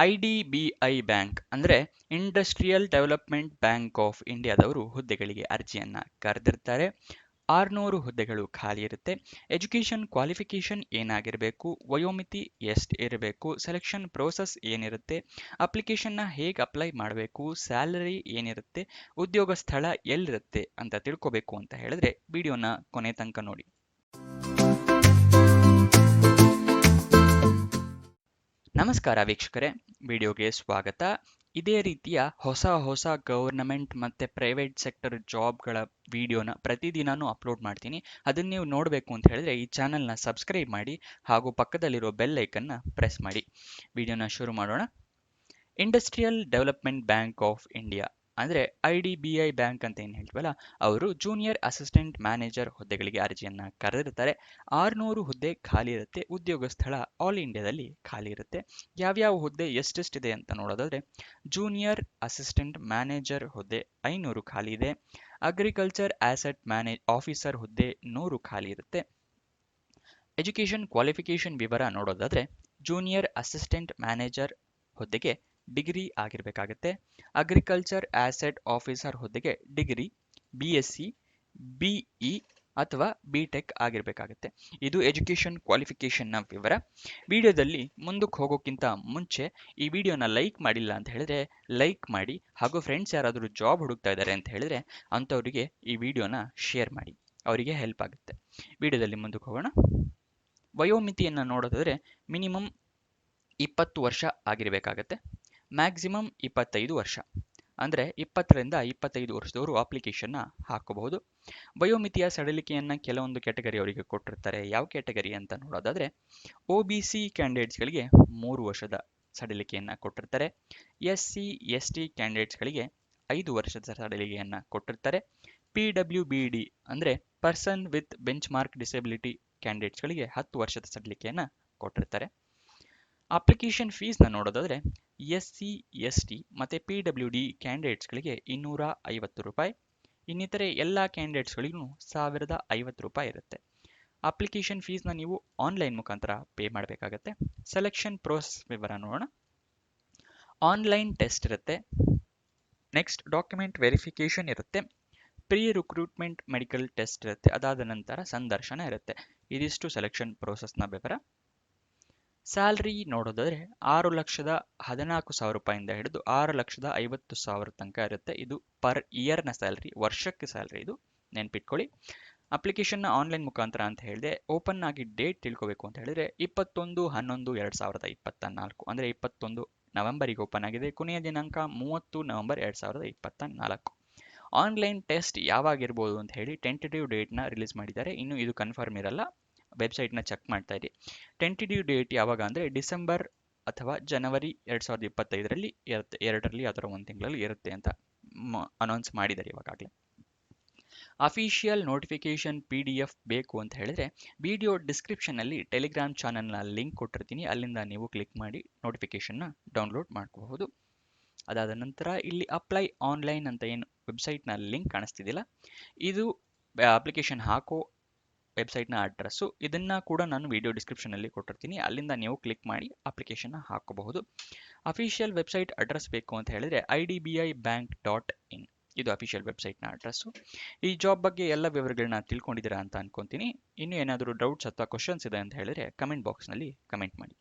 IDBI bank ಅಂದರೆ industrial development bank of ಇಂಡಿಯಾದವರು ಹುದ್ದೆಗಳಿಗೆ ಅರ್ಜಿಯನ್ನ ಕರೆದಿರ್ತಾರೆ. 600 ಹುದ್ದೆಗಳು ಖಾಲಿ ಇರುತ್ತೆ. ಎಜುಕೇಷನ್ ಕ್ವಾಲಿಫಿಕೇಷನ್ ಏನಾಗಿರಬೇಕು, ವಯೋಮಿತಿ ಎಷ್ಟು ಇರಬೇಕು, ಸೆಲೆಕ್ಷನ್ ಪ್ರೋಸೆಸ್ ಏನಿರುತ್ತೆ, ಅಪ್ಲಿಕೇಶನ್ನ ಹೇಗೆ ಅಪ್ಲೈ ಮಾಡಬೇಕು, ಸ್ಯಾಲರಿ ಏನಿರುತ್ತೆ, ಉದ್ಯೋಗ ಸ್ಥಳ ಎಲ್ಲಿರುತ್ತೆ ಅಂತ ತಿಳ್ಕೋಬೇಕು ಅಂತ ಹೇಳಿದ್ರೆ ವಿಡಿಯೋನ ಕೊನೆ ತನಕ ನೋಡಿ. ನಮಸ್ಕಾರ ವೀಕ್ಷಕರೇ, ವಿಡಿಯೋಗೆ ಸ್ವಾಗತ. ಇದೇ ರೀತಿಯ ಹೊಸ ಗವರ್ನಮೆಂಟ್ ಮತ್ತು ಪ್ರೈವೇಟ್ ಸೆಕ್ಟರ್ ಜಾಬ್ಗಳ ವಿಡಿಯೋನ ಪ್ರತಿದಿನಾನೂ ಅಪ್ಲೋಡ್ ಮಾಡ್ತೀನಿ. ಅದನ್ನು ನೀವು ನೋಡಬೇಕು ಅಂತ ಹೇಳಿದ್ರೆ ಈ ಚಾನಲ್ನ ಸಬ್ಸ್ಕ್ರೈಬ್ ಮಾಡಿ ಹಾಗೂ ಪಕ್ಕದಲ್ಲಿರೋ ಬೆಲ್ ಐಕನ್ನ ಪ್ರೆಸ್ ಮಾಡಿ. ವಿಡಿಯೋನ ಶುರು ಮಾಡೋಣ. Industrial development bank of India ಅಂದರೆ IDBI ಬ್ಯಾಂಕ್ ಅಂತ ಏನು ಹೇಳ್ತೀವಲ್ಲ, ಅವರು ಜೂನಿಯರ್ ಅಸಿಸ್ಟೆಂಟ್ ಮ್ಯಾನೇಜರ್ ಹುದ್ದೆಗಳಿಗೆ ಅರ್ಜಿಯನ್ನ ಕರೆದಿರ್ತಾರೆ. 600 ಹುದ್ದೆ ಖಾಲಿ ಇರುತ್ತೆ. ಉದ್ಯೋಗ ಸ್ಥಳ ಆಲ್ ಇಂಡಿಯಾದಲ್ಲಿ ಖಾಲಿ ಇರುತ್ತೆ. ಯಾವ್ಯಾವ ಹುದ್ದೆ ಎಷ್ಟೆಷ್ಟಿದೆ ಅಂತ ನೋಡೋದಾದ್ರೆ, ಜೂನಿಯರ್ ಅಸಿಸ್ಟೆಂಟ್ ಮ್ಯಾನೇಜರ್ ಹುದ್ದೆ 500 ಖಾಲಿ ಇದೆ. ಅಗ್ರಿಕಲ್ಚರ್ ಆಸೆಟ್ ಆಫೀಸರ್ ಹುದ್ದೆ 100 ಖಾಲಿ ಇರುತ್ತೆ. ಎಜುಕೇಷನ್ ಕ್ವಾಲಿಫಿಕೇಷನ್ ವಿವರ ನೋಡೋದಾದ್ರೆ, ಜೂನಿಯರ್ ಅಸಿಸ್ಟೆಂಟ್ ಮ್ಯಾನೇಜರ್ ಹುದ್ದೆಗೆ ಡಿಗ್ರಿ ಆಗಿರಬೇಕಾಗುತ್ತೆ. ಅಗ್ರಿಕಲ್ಚರ್ ಆಸೆಟ್ ಆಫೀಸರ್ ಹುದ್ದೆಗೆ ಡಿಗ್ರಿ BSc, BE ಅಥವಾ BTech ಆಗಿರಬೇಕಾಗುತ್ತೆ. ಇದು ಎಜುಕೇಷನ್ ಕ್ವಾಲಿಫಿಕೇಷನ್ನ ವಿವರ. ವಿಡಿಯೋದಲ್ಲಿ ಮುಂದಕ್ಕೆ ಹೋಗೋಕ್ಕಿಂತ ಮುಂಚೆ ಈ ವಿಡಿಯೋನ ಲೈಕ್ ಮಾಡಿಲ್ಲ ಅಂತ ಹೇಳಿದ್ರೆ ಲೈಕ್ ಮಾಡಿ, ಹಾಗೂ ಫ್ರೆಂಡ್ಸ್ ಯಾರಾದರೂ ಜಾಬ್ ಹುಡುಕ್ತಾ ಇದ್ದಾರೆ ಅಂತ ಹೇಳಿದ್ರೆ ಅಂಥವರಿಗೆ ಈ ವಿಡಿಯೋನ ಶೇರ್ ಮಾಡಿ, ಅವರಿಗೆ ಹೆಲ್ಪ್ ಆಗುತ್ತೆ. ವಿಡಿಯೋದಲ್ಲಿ ಮುಂದಕ್ಕೆ ಹೋಗೋಣ. ವಯೋಮಿತಿಯನ್ನು ನೋಡೋದಾದ್ರೆ ಮಿನಿಮಮ್ 20 ವರ್ಷ ಆಗಿರಬೇಕಾಗತ್ತೆ. ಮ್ಯಾಕ್ಸಿಮಮ್ 25 ವರ್ಷ, ಅಂದರೆ 20ರಿಂದ 25 ವರ್ಷದವರು ಅಪ್ಲಿಕೇಶನ್ನ ಹಾಕಬಹುದು. ವಯೋಮಿತಿಯ ಸಡಿಲಿಕೆಯನ್ನು ಕೆಲವೊಂದು ಕ್ಯಾಟಗರಿ ಅವರಿಗೆ ಕೊಟ್ಟಿರ್ತಾರೆ. ಯಾವ ಕ್ಯಾಟಗರಿ ಅಂತ ನೋಡೋದಾದ್ರೆ, OBC ಕ್ಯಾಂಡಿಡೇಟ್ಸ್ಗಳಿಗೆ 3 ವರ್ಷದ ಸಡಿಲಿಕೆಯನ್ನು ಕೊಟ್ಟಿರ್ತಾರೆ. SC ST ಕ್ಯಾಂಡಿಡೇಟ್ಸ್ಗಳಿಗೆ 5 ವರ್ಷದ ಸಡಿಲಿಕೆಯನ್ನು ಕೊಟ್ಟಿರ್ತಾರೆ. PWBD ಅಂದರೆ person with benchmark disability ಕ್ಯಾಂಡಿಡೇಟ್ಸ್ಗಳಿಗೆ 10 ವರ್ಷದ ಸಡಿಲಿಕೆಯನ್ನು ಕೊಟ್ಟಿರ್ತಾರೆ. ಅಪ್ಲಿಕೇಶನ್ ಫೀಸ್ನ ನೋಡೋದಾದ್ರೆ SC ST ಮತ್ತು PWD ಕ್ಯಾಂಡಿಡೇಟ್ಸ್ಗಳಿಗೆ 250 ರೂಪಾಯಿ. ಇನ್ನಿತರೆ ಎಲ್ಲ ಕ್ಯಾಂಡಿಡೇಟ್ಸ್ಗಳಿಗೂ 1050 ರೂಪಾಯಿ ಇರುತ್ತೆ. ಅಪ್ಲಿಕೇಶನ್ ಫೀಸ್ನ ನೀವು ಆನ್ಲೈನ್ ಮುಖಾಂತರ ಪೇ ಮಾಡಬೇಕಾಗತ್ತೆ. ಸೆಲೆಕ್ಷನ್ ಪ್ರೋಸೆಸ್ ವಿವರ ನೋಡೋಣ. ಆನ್ಲೈನ್ ಟೆಸ್ಟ್ ಇರುತ್ತೆ. ನೆಕ್ಸ್ಟ್ ಡಾಕ್ಯುಮೆಂಟ್ ವೆರಿಫಿಕೇಷನ್ ಇರುತ್ತೆ. ಪ್ರೀ ರಿಕ್ರೂಟ್ಮೆಂಟ್ ಮೆಡಿಕಲ್ ಟೆಸ್ಟ್ ಇರುತ್ತೆ. ಅದಾದ ನಂತರ ಸಂದರ್ಶನ ಇರುತ್ತೆ. ಇದಿಷ್ಟು ಸೆಲೆಕ್ಷನ್ ಪ್ರೋಸೆಸ್ನ ವಿವರ. ಸ್ಯಾಲ್ರಿ ನೋಡೋದಾದ್ರೆ 6,14,000 ರೂಪಾಯಿಂದ ಹಿಡಿದು 6,50,000 ತನಕ ಇರುತ್ತೆ. ಇದು ಪರ್ ಇಯರ್ನ ಸ್ಯಾಲ್ರಿ, ವರ್ಷಕ್ಕೆ ಸ್ಯಾಲ್ರಿ ಇದು, ನೆನ್ಪಿಟ್ಕೊಳ್ಳಿ. ಅಪ್ಲಿಕೇಶನ್ನ ಆನ್ಲೈನ್ ಮುಖಾಂತರ ಅಂತ ಹೇಳಿದೆ. ಓಪನ್ ಆಗಿ ಡೇಟ್ ತಿಳ್ಕೋಬೇಕು ಅಂತ ಹೇಳಿದ್ರೆ 21/11/2024 ಅಂದರೆ 21 ನವೆಂಬರಿಗೆ ಓಪನ್ ಆಗಿದೆ. ಕೊನೆಯ ದಿನಾಂಕ 30 ನವೆಂಬರ್ 2024. ಆನ್ಲೈನ್ ಟೆಸ್ಟ್ ಯಾವಾಗಿರ್ಬೋದು ಅಂತ ಹೇಳಿ ಟೆಂಟೇಟಿವ್ ಡೇಟ್ನ ರಿಲೀಸ್ ಮಾಡಿದ್ದಾರೆ. ಇನ್ನು ಇದು ಕನ್ಫರ್ಮ್ ಇರಲ್ಲ, ವೆಬ್ಸೈಟ್ನ ಚೆಕ್ ಮಾಡ್ತಾ ಇರಿ. ಟೆಂಟೇಟಿವ್ ಡೇಟ್ ಯಾವಾಗ ಅಂದರೆ ಡಿಸೆಂಬರ್ ಅಥವಾ ಜನವರಿ 2025ರಲ್ಲಿ ಇರುತ್ತೆ. ಎರಡರಲ್ಲಿ ಅದರ ಒಂದು ತಿಂಗಳಲ್ಲಿ ಇರುತ್ತೆ ಅಂತ ಅನೌನ್ಸ್ ಮಾಡಿದ್ದಾರೆ ಇವಾಗಲೇ. ಅಫಿಷಿಯಲ್ ನೋಟಿಫಿಕೇಶನ್ PDF ಬೇಕು ಅಂತ ಹೇಳಿದ್ರೆ ವಿಡಿಯೋ ಡಿಸ್ಕ್ರಿಪ್ಷನ್ನಲ್ಲಿ ಟೆಲಿಗ್ರಾಮ್ ಚಾನಲ್ನ ಲಿಂಕ್ ಕೊಟ್ಟಿರ್ತೀನಿ. ಅಲ್ಲಿಂದ ನೀವು ಕ್ಲಿಕ್ ಮಾಡಿ ನೋಟಿಫಿಕೇಶನ್ನ ಡೌನ್ಲೋಡ್ ಮಾಡ್ಕೋಬಹುದು. ಅದಾದ ನಂತರ ಇಲ್ಲಿ ಅಪ್ಲೈ ಆನ್ಲೈನ್ ಅಂತ ಏನು ವೆಬ್ಸೈಟ್ನ ಲಿಂಕ್ ಕಾಣಿಸ್ತಿದ್ದಿಲ್ಲ, ಇದು ಅಪ್ಲಿಕೇಶನ್ ಹಾಕೋ ವೆಬ್ಸೈಟ್ನ ಅಡ್ರೆಸ್ಸು. ಇದನ್ನು ಕೂಡ ನಾನು ವಿಡಿಯೋ ಡಿಸ್ಕ್ರಿಪ್ಷನಲ್ಲಿ ಕೊಟ್ಟಿರ್ತೀನಿ. ಅಲ್ಲಿಂದ ನೀವು ಕ್ಲಿಕ್ ಮಾಡಿ ಅಪ್ಲಿಕೇಶನ್ನ ಹಾಕಬಹುದು. ಅಫಿಷಿಯಲ್ ವೆಬ್ಸೈಟ್ ಅಡ್ರೆಸ್ ಬೇಕು ಅಂತ ಹೇಳಿದ್ರೆ idbibank.in, ಇದು ಅಫಿಷಿಯಲ್ ವೆಬ್ಸೈಟ್ನ ಅಡ್ರೆಸ್ಸು. ಈ ಜಾಬ್ ಬಗ್ಗೆ ಎಲ್ಲ ವಿವರಗಳನ್ನ ತಿಳ್ಕೊಂಡಿದ್ದೀರಾ ಅಂತ ಅನ್ಕೊಂತೀನಿ. ಇನ್ನೂ ಏನಾದರೂ ಡೌಟ್ಸ್ ಅಥವಾ ಕ್ವಶನ್ಸ್ ಇದೆ ಅಂತ ಹೇಳಿದ್ರೆ ಕಮೆಂಟ್ ಬಾಕ್ಸ್ನಲ್ಲಿ ಕಮೆಂಟ್ ಮಾಡಿ.